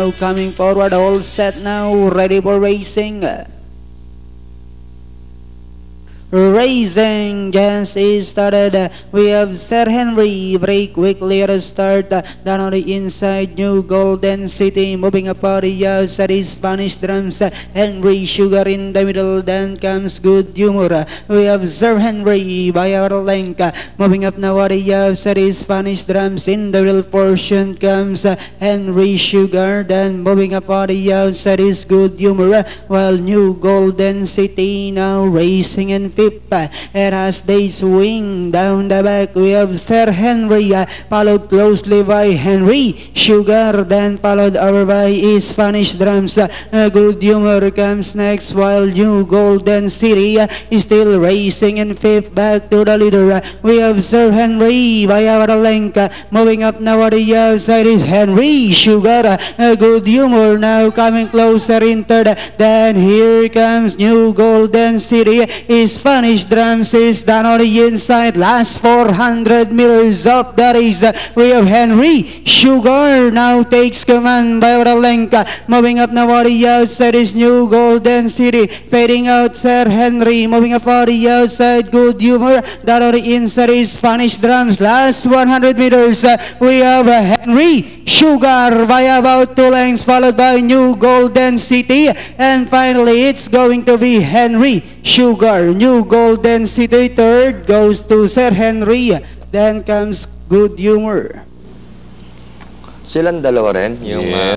now coming forward, all set now, ready for racing. Racing just is started. We have Sir Henry very quickly at the start. Down on the inside, New Golden City moving up on the outside is Spanish Drums. Henry Sugar in the middle. Then comes Good Humor. We have Sir Henry by our length. Moving up now on the outside is Spanish Drums. In the real portion comes Henry Sugar. Then moving up on the outside is Good Humor. While New Golden City now racing in fifth. And as they swing down the back, we have Sir Henry, followed closely by Henry Sugar, then followed over by Spanish Drums. Good Humor comes next, while New Golden City is still racing in fifth. Back to the leader, we have Sir Henry by our length. Moving up now at the outside is Henry Sugar. Good Humor now coming closer in third. Then here comes New Golden City. Spanish Drums is down on the inside. Last 400 meters of the race. We have Henry Sugar now takes command by our length. Moving up now on the outside is New Golden City. Fading out Sir Henry. Moving up on the outside, Good Humor. Down on the inside is Spanish Drums. Last 100 meters. We have Henry Sugar by about 2 lengths, followed by New Golden City. And finally, it's going to be Henry Sugar. New Golden City third goes to Sir Henry. Then comes Good Humor. Silang dalawa rin, yung